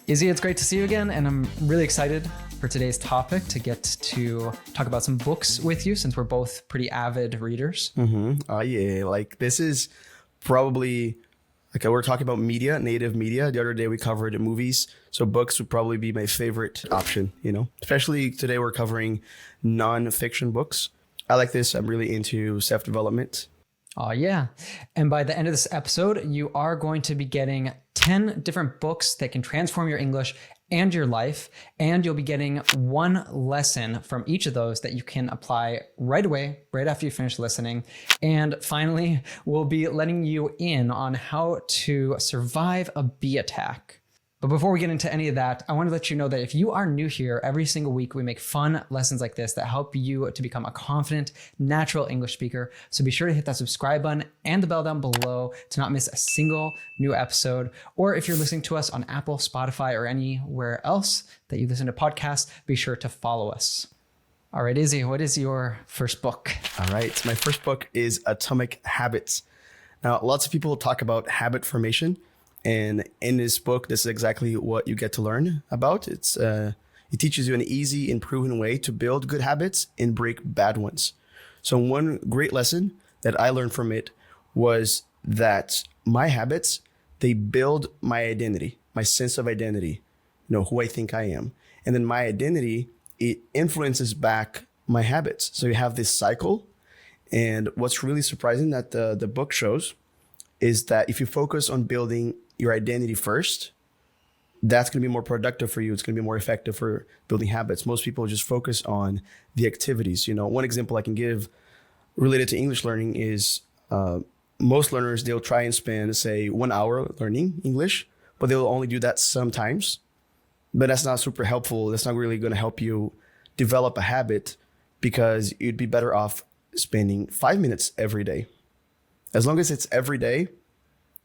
Izzy, it's great to see you again, and I'm really excited for today's topic to get to talk about some books with you since we're both pretty avid readers. Yeah, like this is probably, like we're talking about media, native media. The other day we covered movies, so books would probably be my favorite option, you know, especially today we're covering non-fiction books. I like this. I'm really into self-development. Oh, yeah. And by the end of this episode, you are going to be getting 10 different books that can transform your English and your life. And you'll be getting one lesson from each of those that you can apply right away, right after you finish listening. And finally, we'll be letting you in on how to survive a bee attack. But before we get into any of that, I want to let you know that if you are new here, every single week we make fun lessons like this that help you to become a confident, natural English speaker. So be sure to hit that subscribe button and the bell down below to not miss a single new episode. Or if you're listening to us on Apple, Spotify, or anywhere else that you listen to podcasts, be sure to follow us. All right, Izzy, what is your first book? All right, my first book is Atomic Habits. Now, lots of people talk about habit formation. And in this book, this is exactly what you get to learn about. It teaches you an easy and proven way to build good habits and break bad ones. So one great lesson that I learned from it was that my habits, they build my identity, my sense of identity, you know, who I think I am. And then my identity, it influences back my habits. So you have this cycle. And what's really surprising that the book shows is that if you focus on building your identity first, that's going to be more productive for you. It's going to be more effective for building habits. Most people just focus on the activities. You know, one example I can give related to English learning is most learners, they'll try and spend, say, 1 hour learning English, but they'll only do that sometimes. But that's not super helpful. That's not really going to help you develop a habit, because you'd be better off spending 5 minutes every day. As long as it's every day,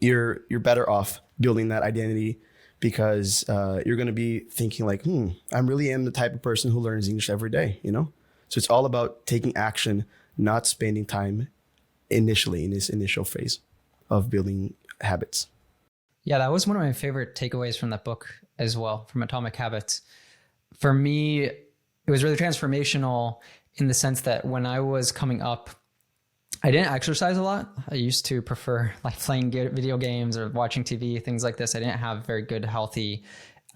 you're better off building that identity, because you're going to be thinking like, I really am the type of person who learns English every day, you know? So it's all about taking action, not spending time initially in this initial phase of building habits. Yeah, that was one of my favorite takeaways from that book as well, from Atomic Habits. For me, it was really transformational in the sense that when I was coming up, I didn't exercise a lot. I used to prefer like playing video games or watching TV, things like this. I didn't have very good, healthy,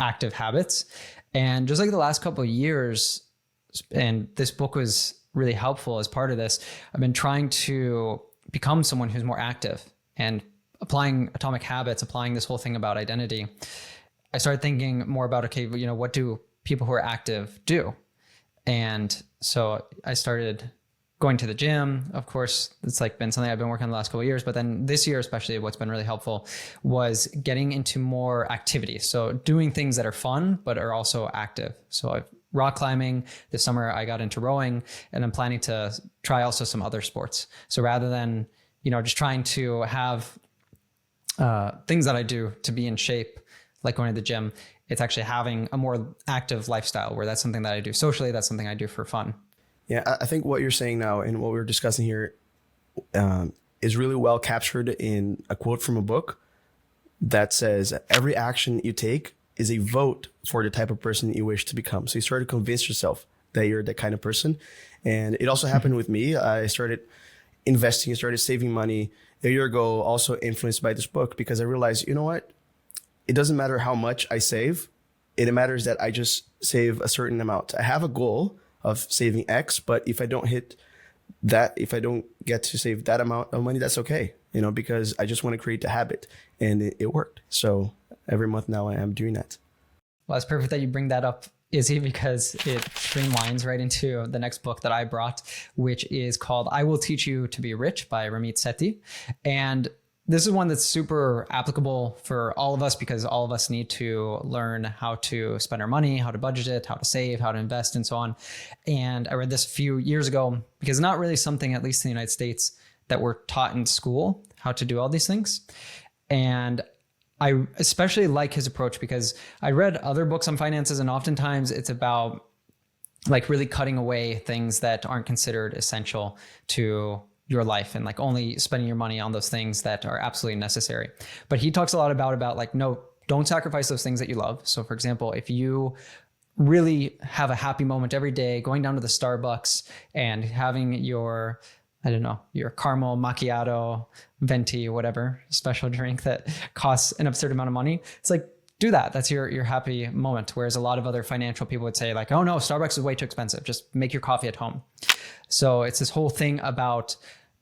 active habits. And just like the last couple of years, and this book was really helpful as part of this, I've been trying to become someone who's more active and applying Atomic Habits, applying this whole thing about identity. I started thinking more about, okay, you know, what do people who are active do? And so I started going to the gym. Of course, it's like been something I've been working on the last couple of years, but then this year, especially, what's been really helpful was getting into more activities. So doing things that are fun, but are also active. So I've rock climbing. This summer I got into rowing, and I'm planning to try also some other sports. So rather than, you know, just trying to have things that I do to be in shape, like going to the gym, it's actually having a more active lifestyle where that's something that I do socially. That's something I do for fun. Yeah, I think what you're saying now and what we're discussing here is really well captured in a quote from a book that says, every action you take is a vote for the type of person you wish to become. So you start to convince yourself that you're that kind of person. And it also happened with me. I started investing, I started saving money a year ago, also influenced by this book, because I realized, you know what? It doesn't matter how much I save. It matters that I just save a certain amount. I have a goal of saving X, but if I don't hit that, if I don't get to save that amount of money, that's okay, you know, because I just want to create the habit, and it worked. So every month now I am doing that. Well, it's perfect that you bring that up, Izzy, because it streamlines right into the next book that I brought, which is called I Will Teach You to Be Rich by Ramit Sethi. And this is one that's super applicable for all of us, because all of us need to learn how to spend our money, how to budget it, how to save, how to invest, and so on. And I read this a few years ago, because it's not really something, at least in the United States, that we're taught in school, how to do all these things. And I especially like his approach, because I read other books on finances, and oftentimes it's about like really cutting away things that aren't considered essential to your life, and like only spending your money on those things that are absolutely necessary. But he talks a lot about like, no, don't sacrifice those things that you love. So for example, if you really have a happy moment every day, going down to the Starbucks and having your, I don't know, your caramel macchiato, venti, whatever special drink that costs an absurd amount of money, it's like, do that. That's your happy moment. Whereas a lot of other financial people would say like, oh no, Starbucks is way too expensive. Just make your coffee at home. So it's this whole thing about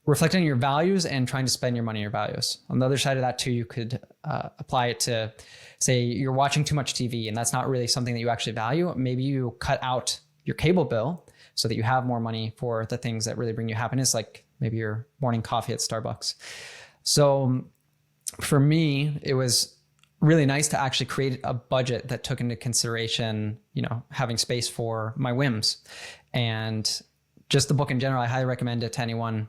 reflecting on your values and trying to spend your money on your values. On the other side of that too, you could apply it to, say you're watching too much TV and that's not really something that you actually value. Maybe you cut out your cable bill so that you have more money for the things that really bring you happiness, like maybe your morning coffee at Starbucks. So for me, it was really nice to actually create a budget that took into consideration, having space for my whims. And just the book in general, I highly recommend it to anyone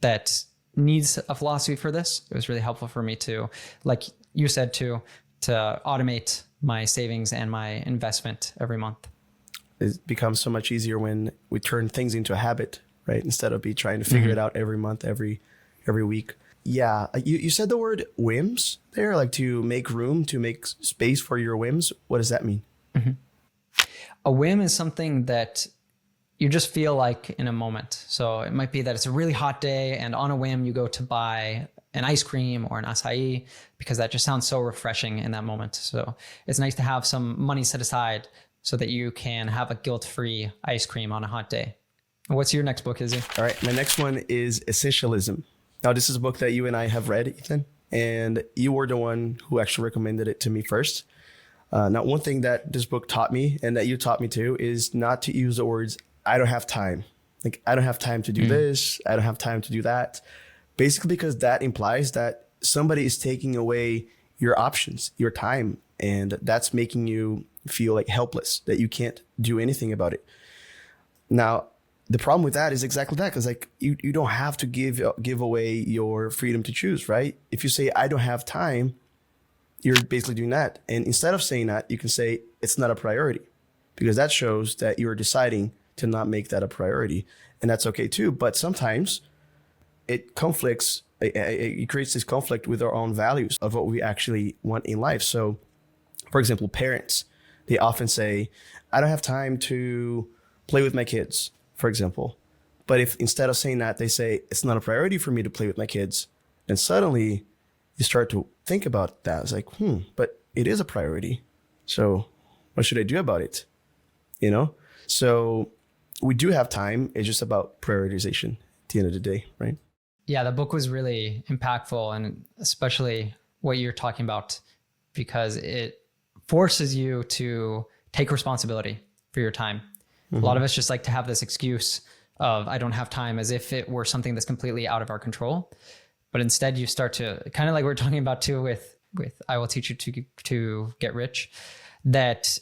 that needs a philosophy for this. It was really helpful for me to, like you said, to automate my savings and my investment every month. It becomes so much easier when we turn things into a habit, right? Instead of trying to figure it out every month, every week. Yeah, you said the word whims there, like to make room, to make space for your whims. What does that mean? Mm-hmm. A whim is something that you just feel like in a moment. So it might be that it's a really hot day and on a whim you go to buy an ice cream or an acai because that just sounds so refreshing in that moment. So it's nice to have some money set aside so that you can have a guilt-free ice cream on a hot day. What's your next book, Izzy? All right, my next one is Essentialism. Now, this is a book that you and I have read, Ethan, and you were the one who actually recommended it to me first. Now, one thing that this book taught me and that you taught me too is not to use the words, I don't have time. Like, I don't have time to do this. I don't have time to do that. Basically, because that implies that somebody is taking away your options, your time, and that's making you feel like helpless, that you can't do anything about it. Now, the problem with that is exactly that, because like you don't have to give away your freedom to choose, right? If you say, I don't have time, you're basically doing that. And instead of saying that, you can say it's not a priority, because that shows that you're deciding to not make that a priority. And that's okay too. But sometimes it conflicts, it creates this conflict with our own values of what we actually want in life. So for example, parents, they often say, I don't have time to play with my kids, for example. But if instead of saying that, they say, it's not a priority for me to play with my kids, then suddenly you start to think about that. It's like, but it is a priority. So what should I do about it? So we do have time. It's just about prioritization at the end of the day, right? Yeah, the book was really impactful, and especially what you're talking about, because it forces you to take responsibility for your time. A lot of us just like to have this excuse of I don't have time, as if it were something that's completely out of our control. But instead you start to, kind of like we're talking about too with I Will Teach You to Get Rich, that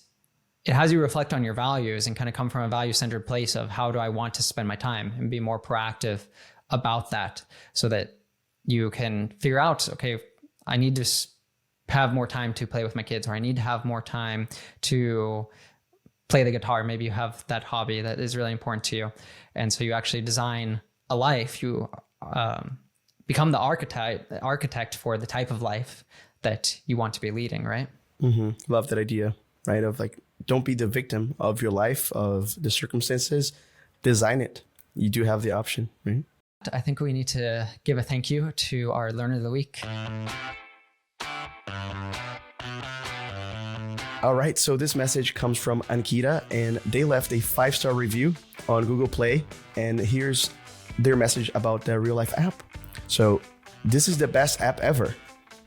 it has you reflect on your values and kind of come from a value-centered place of how do I want to spend my time, and be more proactive about that so that you can figure out, okay, I need to have more time to play with my kids, or I need to have more time to play the guitar. Maybe you have that hobby that is really important to you. And so you actually design a life. You become the architect for the type of life that you want to be leading, right? Love that idea, right? Of like, don't be the victim of your life, of the circumstances. Design it. You do have the option, right? I think we need to give a thank you to our Learner of the Week. All right, so this message comes from Ankita, and they left a 5-star review on Google Play. And here's their message about the RealLife app. So this is the best app ever.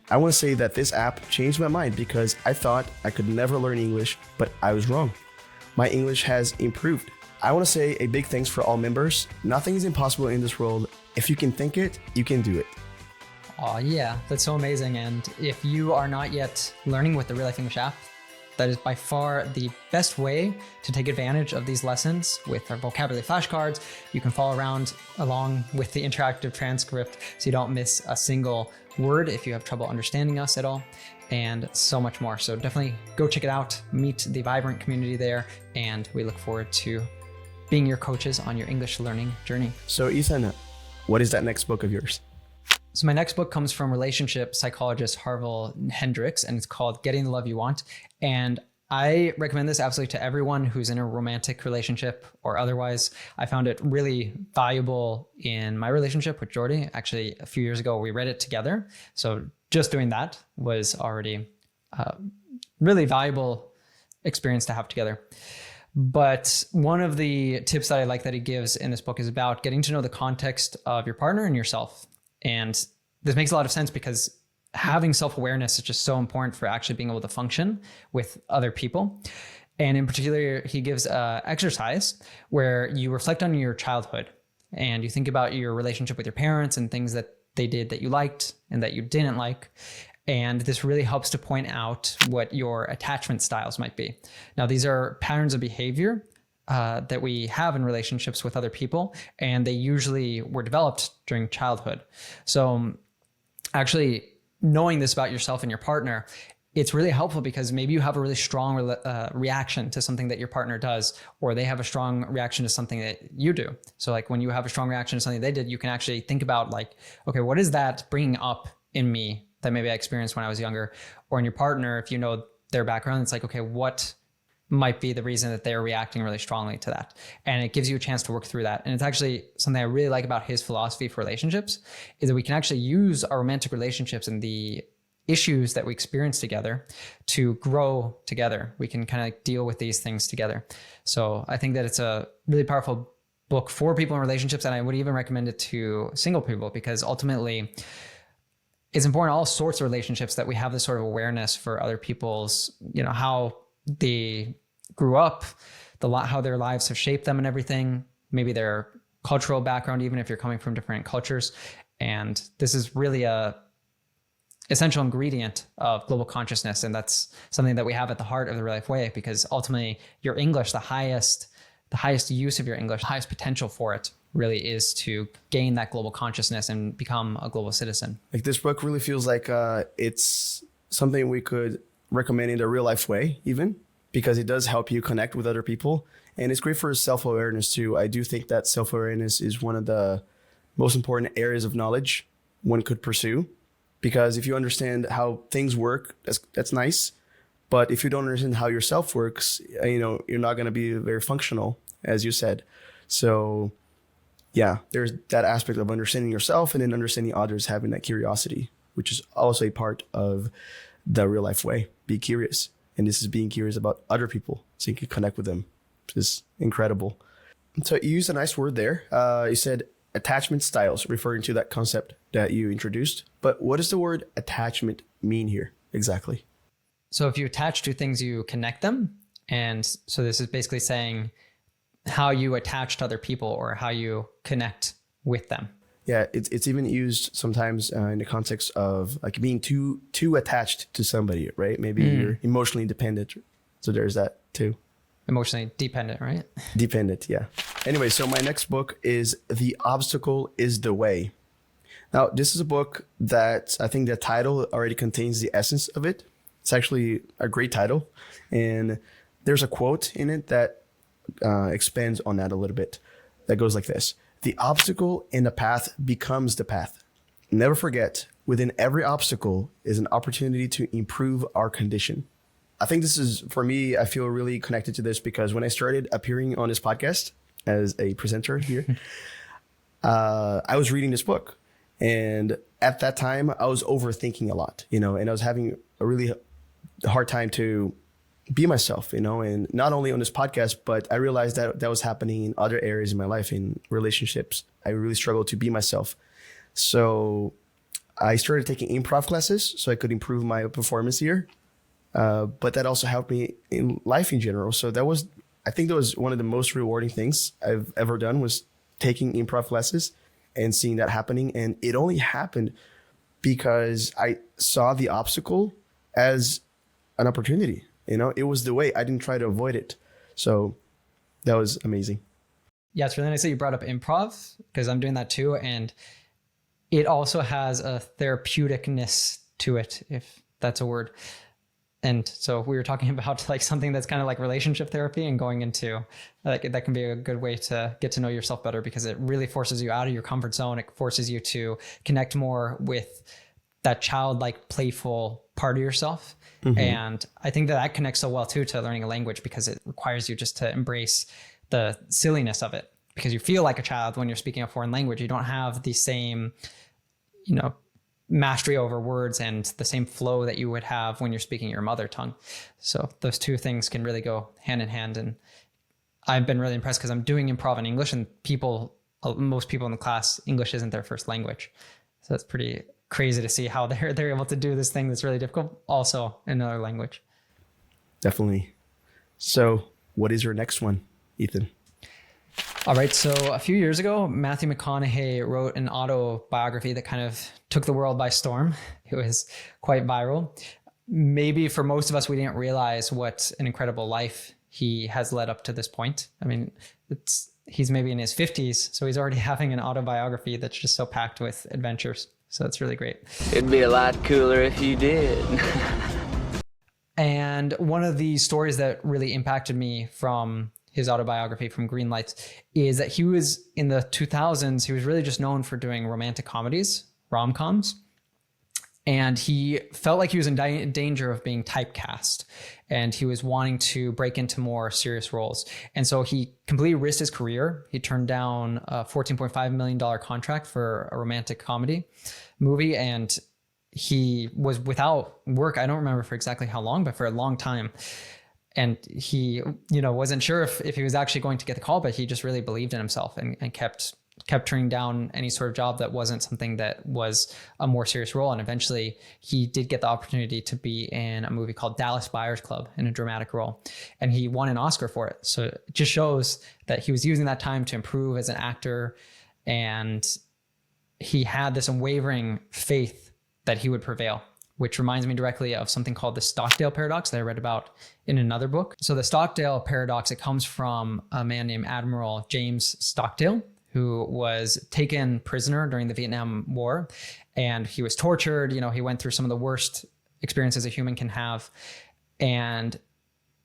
I want to say that this app changed my mind because I thought I could never learn English, but I was wrong. My English has improved. I want to say a big thanks for all members. Nothing is impossible in this world. If you can think it, you can do it. Oh yeah, that's so amazing. And if you are not yet learning with the RealLife English app, that is by far the best way to take advantage of these lessons with our vocabulary flashcards. You can follow around along with the interactive transcript so you don't miss a single word if you have trouble understanding us at all, and so much more. So definitely go check it out, meet the vibrant community there, and we look forward to being your coaches on your English learning journey. So Ethan, what is that next book of yours? So my next book comes from relationship psychologist 𝗥𝗲𝗹𝗟𝗶𝗀𝗵 hendricks, and it's called Getting the Love You Want. And I recommend this absolutely to everyone who's in a romantic relationship or otherwise. I found it really valuable in my relationship with Jordy. Actually, a few years ago, we read it together. So just doing that was already a really valuable experience to have together. But one of the tips that I like that he gives in this book is about getting to know the context of your partner and yourself. And this makes a lot of sense because having self-awareness is just so important for actually being able to function with other people. And in particular, he gives an exercise where you reflect on your childhood and you think about your relationship with your parents and things that they did that you liked and that you didn't like. And this really helps to point out what your attachment styles might be. Now, these are patterns of behavior that we have in relationships with other people, and they usually were developed during childhood. So actually knowing this about yourself and your partner, it's really helpful because maybe you have a really strong reaction to something that your partner does, or they have a strong reaction to something that you do. So like when you have a strong reaction to something they did, you can actually think about like, okay, what is that bringing up in me that maybe I experienced when I was younger? Or in your partner, if you know their background, it's like, okay, what might be the reason that they're reacting really strongly to that? And it gives you a chance to work through that. And it's actually something I really like about his philosophy for relationships is that we can actually use our romantic relationships and the issues that we experience together to grow together. We can kind of deal with these things together. So I think that it's a really powerful book for people in relationships. And I would even recommend it to single people because ultimately it's important in all sorts of relationships that we have this sort of awareness for other people's, how they grew up, how their lives have shaped them and everything, maybe their cultural background, even if you're coming from different cultures. And this is really a essential ingredient of global consciousness. And that's something that we have at the heart of the Real Life Way, because ultimately your English, the highest use of your English, the highest potential for it really is to gain that global consciousness and become a global citizen. Like this book really feels like it's something we could recommend in the Real Life Way, even because it does help you connect with other people. And it's great for self-awareness too. I do think that self-awareness is one of the most important areas of knowledge one could pursue, because if you understand how things work, that's nice. But if you don't understand how yourself works, you're not going to be very functional, as you said. So yeah, there's that aspect of understanding yourself and then understanding others, having that curiosity, which is also a part of the Real Life Way. Be curious. And this is being curious about other people so you can connect with them, which is incredible. So you used a nice word there. You said attachment styles, referring to that concept that you introduced. But what does the word attachment mean here exactly? So if you attach to things, you connect them. And so this is basically saying how you attach to other people or how you connect with them. Yeah, it's even used sometimes in the context of like being too attached to somebody, right? Maybe you're emotionally dependent. So there's that too. Emotionally dependent, right? Dependent, yeah. Anyway, so my next book is The Obstacle is the Way. Now, this is a book that I think the title already contains the essence of it. It's actually a great title. And there's a quote in it that expands on that a little bit. That goes like this. The obstacle in the path becomes the path. Never forget, within every obstacle is an opportunity to improve our condition. I think this is, for me, I feel really connected to this because when I started appearing on this podcast as a presenter here, I was reading this book. And at that time, I was overthinking a lot, and I was having a really hard time to be myself, and not only on this podcast, but I realized that that was happening in other areas in my life, in relationships. I really struggled to be myself. So I started taking improv classes so I could improve my performance here. But that also helped me in life in general. So I think that was one of the most rewarding things I've ever done, was taking improv classes and seeing that happening. And it only happened because I saw the obstacle as an opportunity. It was the way. I didn't try to avoid it. So that was amazing. Yeah, it's really nice that you brought up improv because I'm doing that too. And it also has a therapeuticness to it, if that's a word. And so we were talking about like something that's kind of like relationship therapy, and going into like that can be a good way to get to know yourself better, because it really forces you out of your comfort zone. It forces you to connect more with that childlike, playful part of yourself. And I think that connects so well too to learning a language, because it requires you just to embrace the silliness of it, because you feel like a child when you're speaking a foreign language. You don't have the same, mastery over words and the same flow that you would have when you're speaking your mother tongue. So those two things can really go hand in hand. And I've been really impressed because I'm doing improv in English, and most people in the class, English isn't their first language. So it's pretty crazy to see how they're able to do this thing that's really difficult also in another language. Definitely. So what is your next one, Ethan? All right. So a few years ago, Matthew McConaughey wrote an autobiography that kind of took the world by storm. It was quite viral. Maybe for most of us, we didn't realize what an incredible life he has led up to this point. I mean, he's maybe in his 50s, so he's already having an autobiography that's just so packed with adventures. So it's really great. It'd be a lot cooler if you did. And one of the stories that really impacted me from his autobiography, from Green Lights, is that he was in the 2000s, he was really just known for doing romantic comedies, rom-coms. And he felt like he was in danger of being typecast, and he was wanting to break into more serious roles. And so he completely risked his career. He turned down a $14.5 million contract for a romantic comedy movie, and he was without work. I don't remember for exactly how long, but for a long time. And he, wasn't sure if he was actually going to get the call, but he just really believed in himself and kept turning down any sort of job that wasn't something that was a more serious role. And eventually he did get the opportunity to be in a movie called Dallas Buyers Club in a dramatic role. And he won an Oscar for it. So it just shows that he was using that time to improve as an actor. And he had this unwavering faith that he would prevail, which reminds me directly of something called the Stockdale paradox that I read about in another book. So the Stockdale paradox, it comes from a man named Admiral James Stockdale, who was taken prisoner during the Vietnam War, and he was tortured. He went through some of the worst experiences a human can have. And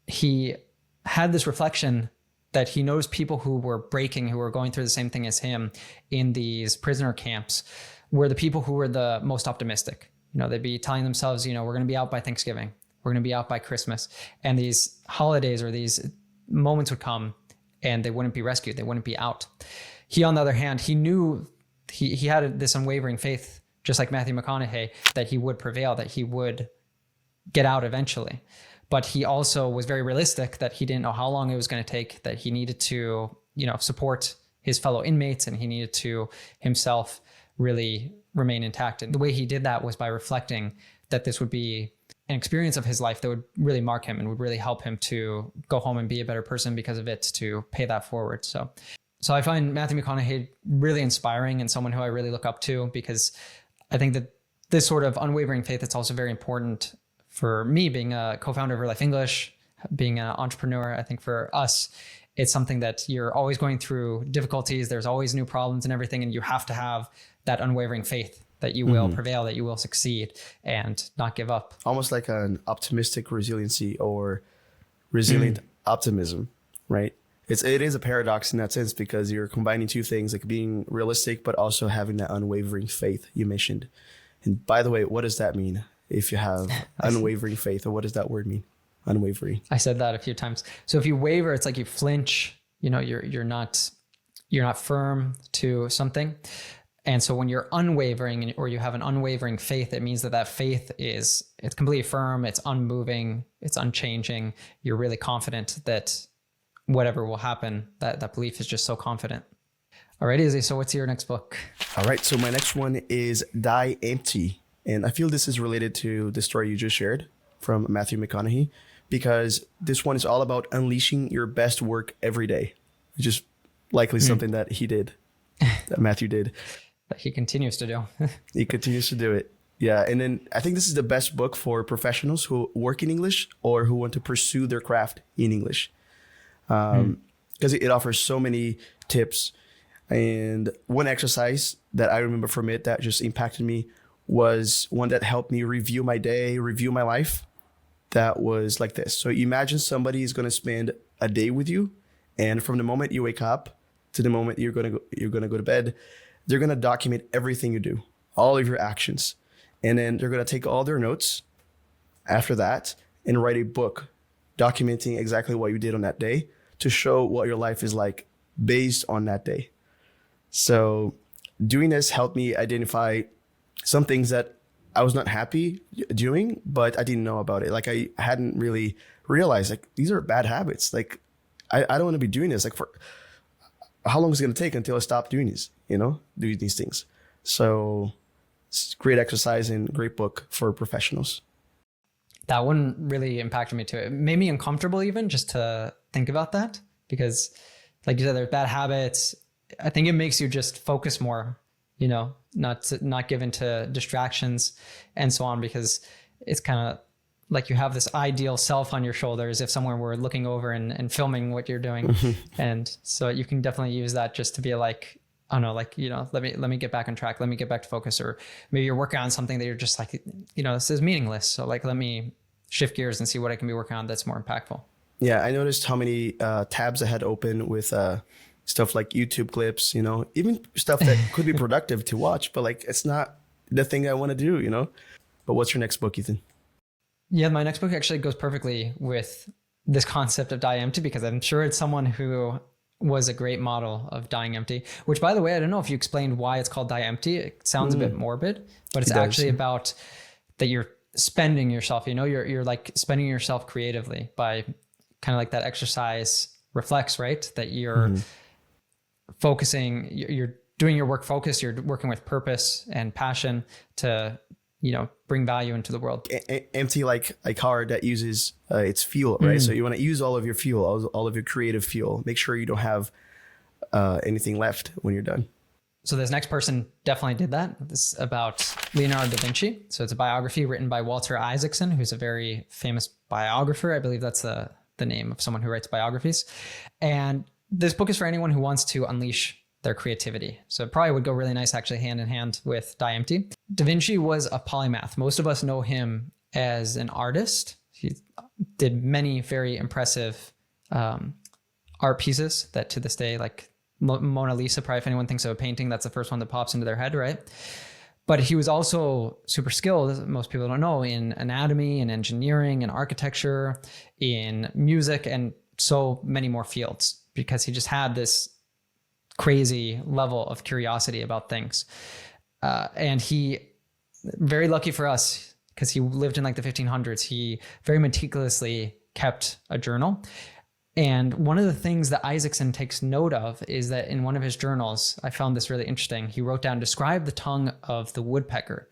he had this reflection that he noticed people who were going through the same thing as him in these prisoner camps were the people who were the most optimistic. They'd be telling themselves, we're going to be out by Thanksgiving. We're going to be out by Christmas. And these holidays or these moments would come and they wouldn't be rescued. They wouldn't be out. He, on the other hand, he knew he had this unwavering faith, just like Matthew McConaughey, that he would prevail, that he would get out eventually. But he also was very realistic that he didn't know how long it was going to take, that he needed to, support his fellow inmates, and he needed to himself really remain intact. And the way he did that was by reflecting that this would be an experience of his life that would really mark him and would really help him to go home and be a better person because of it, to pay that forward. So I find Matthew McConaughey really inspiring and someone who I really look up to, because I think that this sort of unwavering faith is also very important for me, being a co-founder of RealLife English, being an entrepreneur. I think for us, it's something that you're always going through difficulties. There's always new problems and everything. And you have to have that unwavering faith that you will prevail, that you will succeed and not give up. Almost like an optimistic resiliency or resilient optimism, right? It is a paradox in that sense, because you're combining two things, like being realistic, but also having that unwavering faith you mentioned. And by the way, what does that mean? If you have unwavering faith, or what does that word mean? Unwavering. I said that a few times. So if you waver, it's like you flinch, you're not firm to something. And so when you're unwavering, or you have an unwavering faith, it means that faith it's completely firm, it's unmoving, it's unchanging. You're really confident that whatever will happen, that belief is just so confident. All right, Izzy, so what's your next book? All right, so my next one is Die Empty. And I feel this is related to the story you just shared from Matthew McConaughey, because this one is all about unleashing your best work every day, which is likely something that he did, that Matthew did. That he continues to do. He continues to do it. Yeah. And then I think this is the best book for professionals who work in English or who want to pursue their craft in English. Because it offers so many tips. And one exercise that I remember from it that just impacted me was one that helped me review my day, review my life. that was like this. So imagine somebody is going to spend a day with you, and from the moment you wake up to the moment you're going to go to bed, they're going to document everything you do, all of your actions. And then they're going to take all their notes after that and write a book documenting exactly what you did on that day to show what your life is like based on that day. So doing this helped me identify some things that I was not happy doing, but I didn't know about it. Like I hadn't really realized like these are bad habits. Like I don't want to be doing this. Like for how long is it going to take until I stop doing these, doing these things? So it's great exercise and great book for professionals. That one really impacted me too. It made me uncomfortable even just to think about that, because like you said, there's bad habits. I think it makes you just focus more, not give into distractions and so on, because it's kind of like you have this ideal self on your shoulders if someone were looking over and filming what you're doing. And so you can definitely use that just to be like, I don't know, like, let me get back on track. Let me get back to focus. Or maybe you're working on something that you're just like, this is meaningless. So like, let me shift gears and see what I can be working on that's more impactful. Yeah. I noticed how many tabs I had open with stuff like YouTube clips, even stuff that could be productive to watch, but like, it's not the thing I want to do, But what's your next book, Ethan? Yeah, my next book actually goes perfectly with this concept of die empty, because I'm sure it's someone who was a great model of dying empty, which by the way, I don't know if you explained why it's called Die Empty. It sounds a bit morbid, but it's actually about that you're spending yourself, you're like spending yourself creatively by kind of like that exercise reflects, right? That you're focusing, you're doing your work focused, you're working with purpose and passion to, bring value into the world. Empty like a car that uses its fuel, right? So you want to use all of your fuel, all of your creative fuel. Make sure you don't have anything left when you're done. So this next person definitely did that. This is about Leonardo da Vinci. So it's a biography written by Walter Isaacson, who's a very famous biographer. I believe that's the name of someone who writes biographies. And this book is for anyone who wants to unleash their creativity. So it probably would go really nice actually hand in hand with Die Empty. Da Vinci was a polymath. Most of us know him as an artist. He did many very impressive art pieces that to this day, like Mona Lisa, probably if anyone thinks of a painting, that's the first one that pops into their head, right? But he was also super skilled, most people don't know, in anatomy and engineering and architecture, in music, and so many more fields, because he just had this crazy level of curiosity about things. And he, very lucky for us, because he lived in like the 1500s, he very meticulously kept a journal. And one of the things that Isaacson takes note of is that in one of his journals, I found this really interesting. He wrote down, describe the tongue of the woodpecker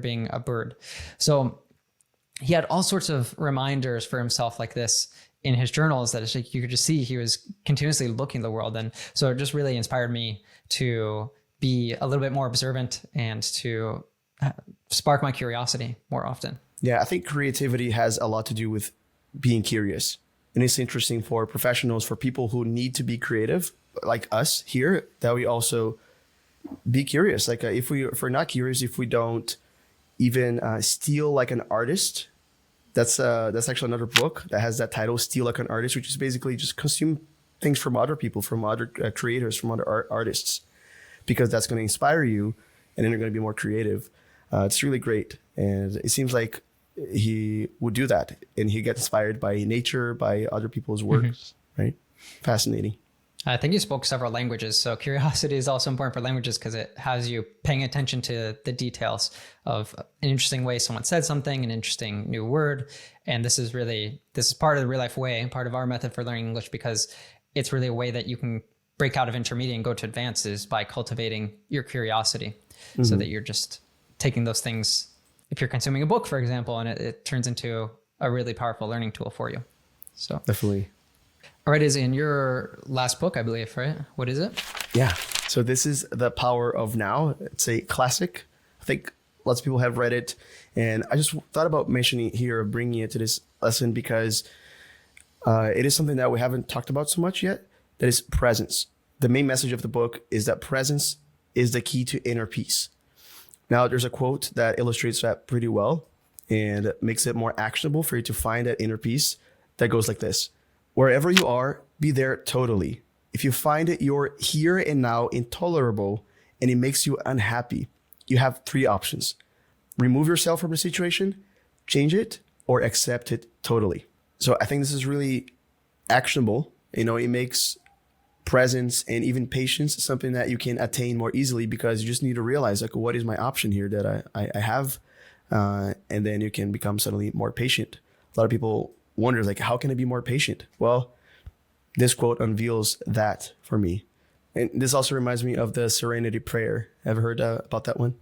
being a bird. So he had all sorts of reminders for himself like this in his journals that it's like you could just see he was continuously looking at the world. And so it just really inspired me to be a little bit more observant and to spark my curiosity more often. Yeah, I think creativity has a lot to do with being curious. And it's interesting for professionals, for people who need to be creative, like us here, that we also be curious. Like if we're not curious, if we don't even steal like an artist, that's actually another book that has that title, Steal Like an Artist, which is basically just consume things from other people, from other creators, from other artists, because that's going to inspire you and then you're going to be more creative. It's really great. And it seems like he would do that, and he gets inspired by nature, by other people's works, right? Fascinating. I think you spoke several languages. So curiosity is also important for languages because it has you paying attention to the details of an interesting way someone said something, an interesting new word. And this is part of the real life way, part of our method for learning English, because it's really a way that you can break out of intermediate and go to advanced is by cultivating your curiosity, so that you're just taking those things. If you're consuming a book, for example, and it turns into a really powerful learning tool for you. So definitely. All right, is in your last book, I believe, right? What is it? Yeah. So this is The Power of Now. It's a classic. I think lots of people have read it. And I just thought about mentioning it here, bringing it to this lesson, because it is something that we haven't talked about so much yet. That is presence. The main message of the book is that presence is the key to inner peace. Now, there's a quote that illustrates that pretty well. and makes it more actionable for you to find that inner peace that goes like this. Wherever you are, be there totally. If you find it you're here and now intolerable and it makes you unhappy, you have 3 options. Remove yourself from the situation, change it, or accept it totally. So I think this is really actionable. You know, it makes presence and even patience something that you can attain more easily, because you just need to realize, like, what is my option here that I have? And then you can become suddenly more patient. A lot of people wonder, like, how can I be more patient? Well, this quote unveils that for me. And this also reminds me of the Serenity Prayer. Ever heard about that one?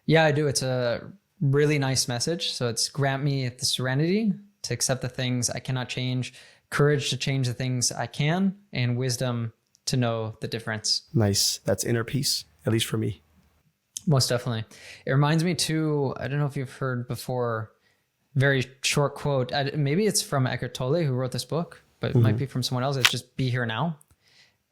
Yeah, I do. It's a really nice message. So it's grant me the serenity to accept the things I cannot change, courage to change the things I can, and wisdom to know the difference. Nice. That's inner peace, at least for me. Most definitely. It reminds me too, I don't know if you've heard before, very short quote. Maybe it's from 𝗥𝗲𝗹𝗟𝗶𝗳𝗏, who wrote this book, but it might be from someone else. It's just be here now.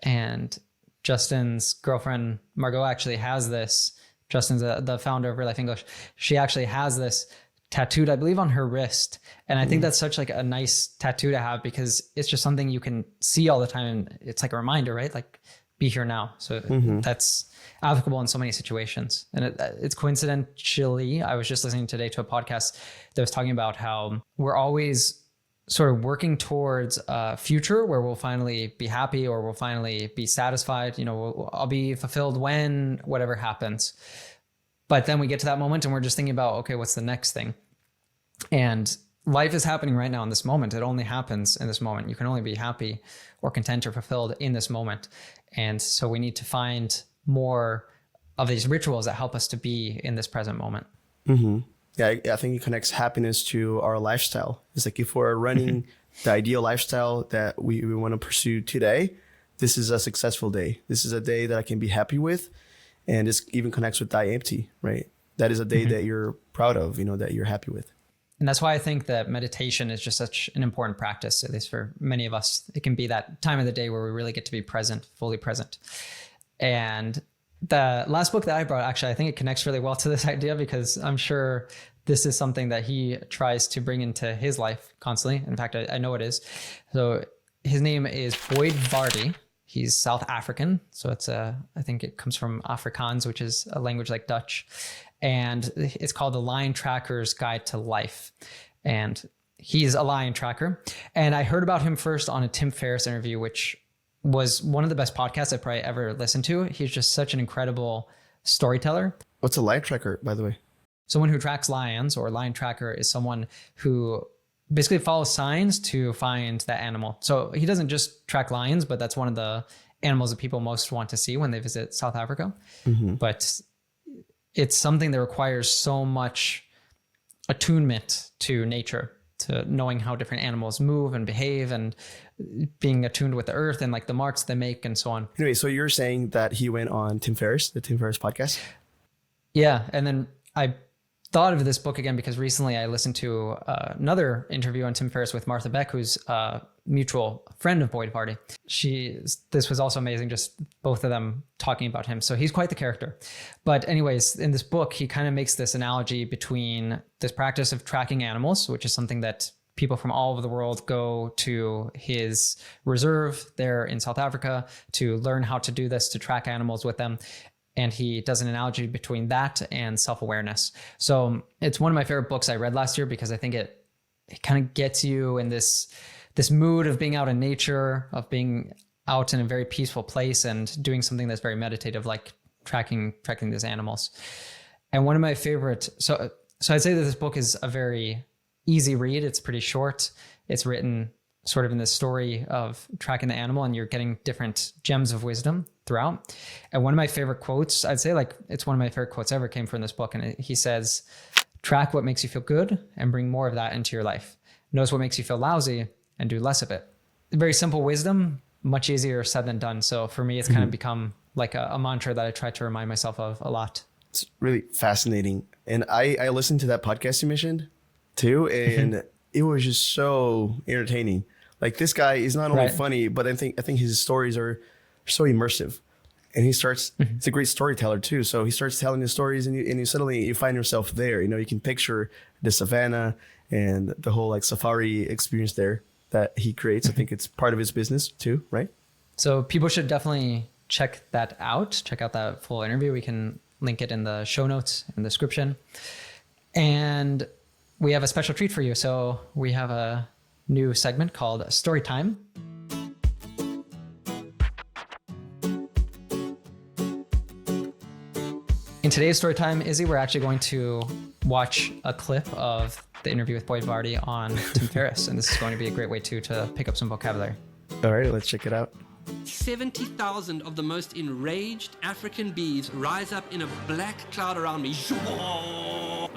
And Justin's girlfriend, Margot, actually has this. Justin's the founder of RealLife English. She actually has this tattooed, I believe, on her wrist. And I think that's such like a nice tattoo to have, because it's just something you can see all the time. And it's like a reminder, right? Like, be here now. So that's applicable in so many situations. And it's coincidentally, I was just listening today to a podcast that was talking about how we're always sort of working towards a future where we'll finally be happy, or we'll finally be satisfied. You know, I'll be fulfilled when whatever happens. But then we get to that moment and we're just thinking about, okay, what's the next thing? And life is happening right now in this moment. It only happens in this moment. You can only be happy or content or fulfilled in this moment. And so we need to find more of these rituals that help us to be in this present moment. Mm-hmm. Yeah, I think it connects happiness to our lifestyle. It's like, if we're running the ideal lifestyle that we want to pursue today, this is a successful day. This is a day that I can be happy with. And this even connects with die empty, right? That is a day that you're proud of, you know, that you're happy with. And that's why I think that meditation is just such an important practice, at least for many of us. It can be that time of the day where we really get to be present, fully present. And the last book that I brought, actually, I think it connects really well to this idea, because I'm sure this is something that he tries to bring into his life constantly. In fact, I know it is. So his name is Boyd Vardy. He's South African. So I think it comes from Afrikaans, which is a language like Dutch. And it's called The Lion Tracker's Guide to Life. And he's a lion tracker. And I heard about him first on a Tim Ferriss interview, which was one of the best podcasts I probably ever listened to. He's just such an incredible storyteller. What's a lion tracker, by the way? Someone who tracks lions, or lion tracker, is someone who basically follows signs to find that animal. So he doesn't just track lions, but that's one of the animals that people most want to see when they visit South Africa. But it's something that requires so much attunement to nature, to knowing how different animals move and behave, and being attuned with the earth and like the marks they make and so on. Anyway, so you're saying that he went on Tim Ferriss, the Tim Ferriss podcast? Yeah. And then I thought of this book again because recently I listened to another interview on Tim Ferriss with Martha Beck, who's a mutual friend of Boyd Vardy. This was also amazing, just both of them talking about him. So he's quite the character. But anyways, in this book, he kind of makes this analogy between this practice of tracking animals, which is something that people from all over the world go to his reserve there in South Africa to learn how to do this, to track animals with them. And he does an analogy between that and self-awareness. So it's one of my favorite books I read last year because I think it kind of gets you in this mood of being out in nature, of being out in a very peaceful place and doing something that's very meditative, like tracking these animals. And one of my favorite, so I'd say that this book is a very easy read. It's pretty short. It's written sort of in this story of tracking the animal, and you're getting different gems of wisdom throughout. And one of my favorite quotes, I'd say like it's one of my favorite quotes ever, came from this book. And he says, track what makes you feel good and bring more of that into your life. Notice what makes you feel lousy and do less of it. Very simple wisdom, much easier said than done. So for me, it's kind of become like a mantra that I try to remind myself of a lot. It's really fascinating. And I listened to that podcast you mentioned too, and it was just so entertaining. Like, this guy is not only funny, but I think his stories are so immersive. and he starts, he's a great storyteller too. So he starts telling his stories, and you suddenly you find yourself there. You know, you can picture the savannah and the whole like safari experience there that he creates. I think it's part of his business too, right? So people should definitely check that out. Check out that full interview. We can link it in the show notes in the description. And we have a special treat for you. So we have a new segment called Story Time. In today's story time, Izzy, we're actually going to watch a clip of the interview with Boyd Vardy on Tim Ferriss, and this is going to be a great way to pick up some vocabulary. All right, let's check it out. 70,000 of the most enraged African bees rise up in a black cloud around me.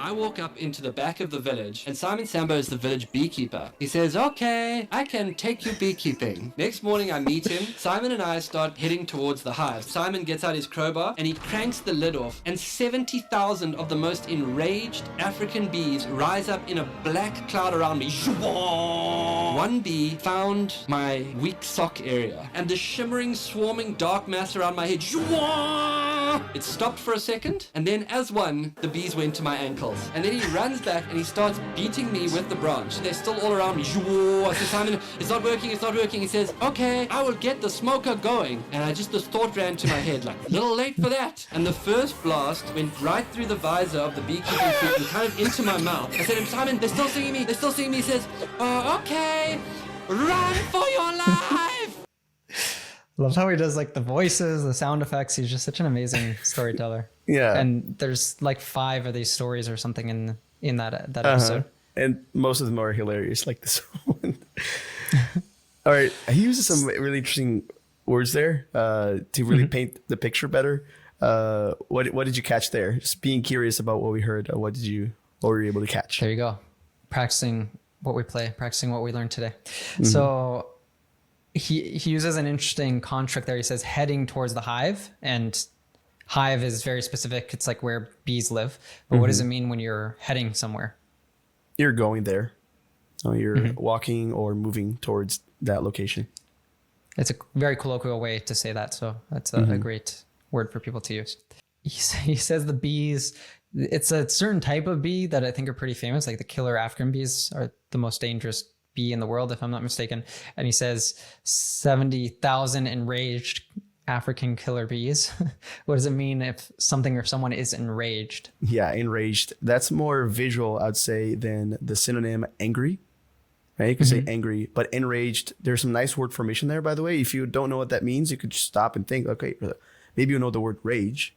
I walk up into the back of the village, and Simon Sambo is the village beekeeper. He says, "Okay, I can take you beekeeping." Next morning I meet him. Simon and I start heading towards the hive. Simon gets out his crowbar and he cranks the lid off, and 70,000 of the most enraged African bees rise up in a black cloud around me. One bee found my weak sock area, and the shimmering, swarming dark mass around my head. It stopped for a second, and then as one, the bees went to my ankles. And then he runs back and he starts beating me with the branch. They're still all around me. I said, "Simon, it's not working, it's not working." He says, "Okay, I will get the smoker going." And this thought ran to my head, like, a little late for that. And the first blast went right through the visor of the beekeeping suit and kind of into my mouth. I said, "Simon, they're still singing me, they're still singing me." He says, "Oh, okay, run for your life." Love how he does like the voices, the sound effects. He's just such an amazing storyteller. Yeah. And there's like 5 of these stories or something in that episode. And most of them are hilarious, like this one. All right. He uses some really interesting words there to really paint the picture better. What did you catch there? Just being curious about what we heard. What were you able to catch? There you go. Practicing what we play, practicing what we learned today. So he uses an interesting construct there. He says heading towards the hive, and hive is very specific. It's like where bees live. But what does it mean when you're heading somewhere? You're going there. So you're walking or moving towards that location. It's a very colloquial way to say that. So that's a great word for people to use. He says the bees, it's a certain type of bee that I think are pretty famous. Like the killer African bees are the most dangerous bee in the world, if I'm not mistaken. And he says 70,000 enraged African killer bees. What does it mean if something or someone is enraged? Yeah, enraged. That's more visual, I'd say, than the synonym angry. Right? You can say angry, but enraged. There's some nice word formation there, by the way. If you don't know what that means, you could just stop and think, okay, maybe you know the word rage.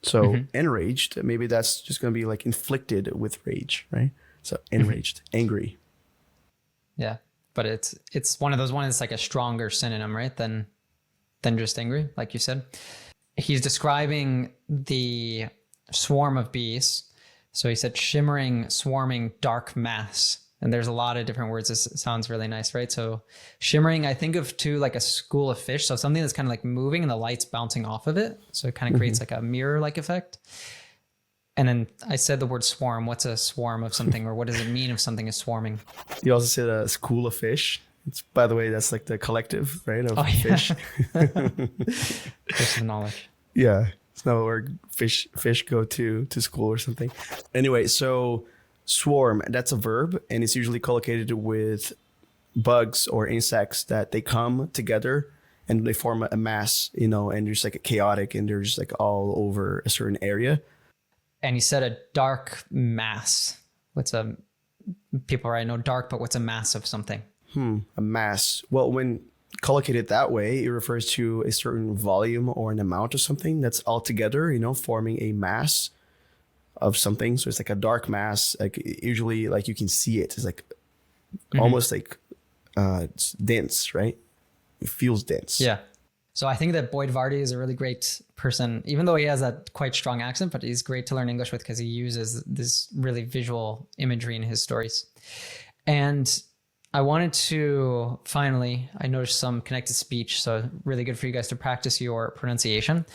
So enraged, maybe that's just going to be like inflicted with rage, right? So enraged, angry. Yeah, but it's one of those ones. It's like a stronger synonym, right? Than just angry, like you said. He's describing the swarm of bees. So he said shimmering, swarming, dark mass. And there's a lot of different words. This sounds really nice, right? So shimmering, I think of too like a school of fish. So something that's kind of like moving and the light's bouncing off of it. So it kind of creates like a mirror-like effect. And then I said the word swarm. What's a swarm of something, or what does it mean if something is swarming? You also said a school of fish. It's, by the way, that's like the collective, right, of fish. Fish of knowledge. Yeah, it's not where fish go to school or something. Anyway, so swarm, that's a verb, and it's usually collocated with bugs or insects that they come together and they form a mass, and there's like a chaotic, and they're just like all over a certain area. And he said a dark mass. People already know dark, but what's a mass of something? A mass. Well, when collocated that way, it refers to a certain volume or an amount of something that's all together, forming a mass of something. So it's like a dark mass. Like usually, like you can see it. It's like almost like it's dense, right? It feels dense. Yeah. So I think that Boyd Vardy is a really great person, even though he has a quite strong accent, but he's great to learn English with because he uses this really visual imagery in his stories. And I wanted to I noticed some connected speech, so really good for you guys to practice your pronunciation.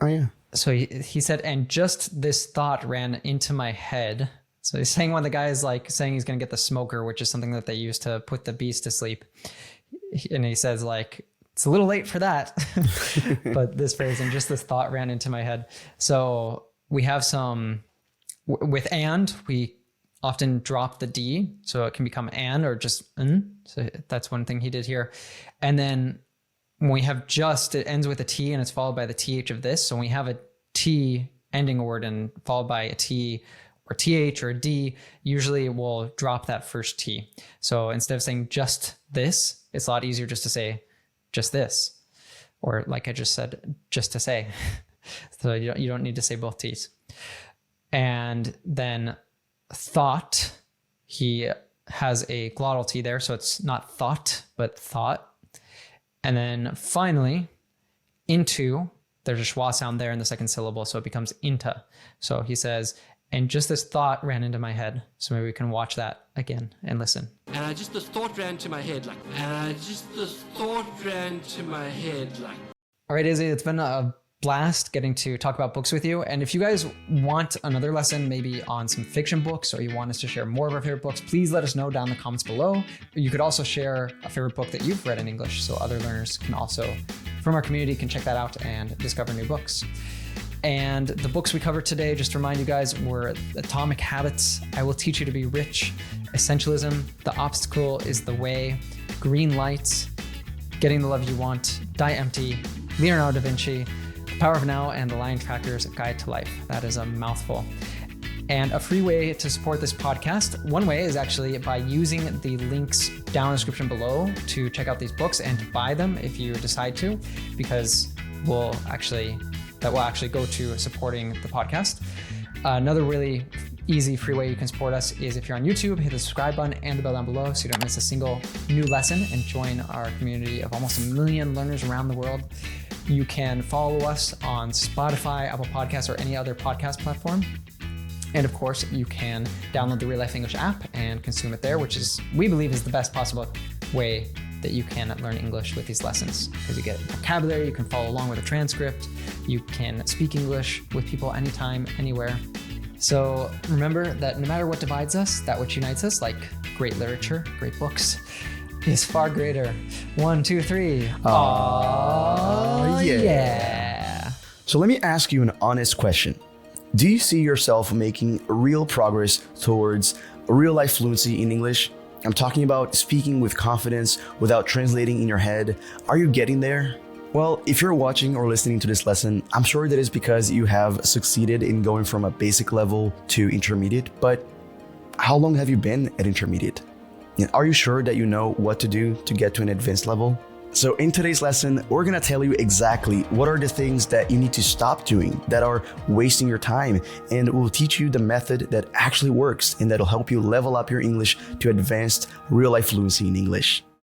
Oh, yeah. So he said, and just this thought ran into my head. So he's saying when the guy is like saying he's going to get the smoker, which is something that they use to put the bees to sleep. And he says like, it's a little late for that. But this phrase and just this thought ran into my head. So we have some, with and, we often drop the D. So it can become and or just n. So that's one thing he did here. And then when we have just, it ends with a T and it's followed by the TH of this. So when we have a T ending a word and followed by a T or TH or a D, usually we'll drop that first T. So instead of saying just this, it's a lot easier just to say just this. Or like I just said, just to say. So you don't need to say both T's. And then thought, he has a glottal T there. So it's not thought, but thought. And then finally, into, there's a schwa sound there in the second syllable, so it becomes inta. So he says, and just this thought ran into my head. So maybe we can watch that again and listen. And this thought ran to my head like, this thought ran to my head like. All right, Izzy, it's been a blast getting to talk about books with you. And if you guys want another lesson, maybe on some fiction books, or you want us to share more of our favorite books, please let us know down in the comments below. You could also share a favorite book that you've read in English, so other learners can also, from our community, can check that out and discover new books. And the books we covered today, just to remind you guys, were Atomic Habits, I Will Teach You to Be Rich, Essentialism, The Obstacle is the Way, Green Lights, Getting the Love You Want, Die Empty, Leonardo da Vinci, The Power of Now, and The Lion Tracker's Guide to Life. That is a mouthful. And a free way to support this podcast, one way is actually by using the links down in the description below to check out these books and to buy them if you decide to, because that will actually go to supporting the podcast. Another really easy free way you can support us is if you're on YouTube, hit the subscribe button and the bell down below so you don't miss a single new lesson and join our community of almost 1 million learners around the world. You can follow us on Spotify, Apple Podcasts, or any other podcast platform. And of course, you can download the RealLife English app and consume it there, which is, we believe, is the best possible way that you can learn English with these lessons, because you get vocabulary, you can follow along with a transcript, you can speak English with people anytime, anywhere. So remember that no matter what divides us, that which unites us, like great literature, great books, is far greater. 1, 2, 3. Oh yeah. So let me ask you an honest question. Do you see yourself making real progress towards real life fluency in English? I'm talking about speaking with confidence without translating in your head. Are you getting there? Well, if you're watching or listening to this lesson, I'm sure that is because you have succeeded in going from a basic level to intermediate, but how long have you been at intermediate? And are you sure that you know what to do to get to an advanced level? So in today's lesson, we're gonna tell you exactly what are the things that you need to stop doing that are wasting your time, and we'll teach you the method that actually works and that'll help you level up your English to advanced real life fluency in English.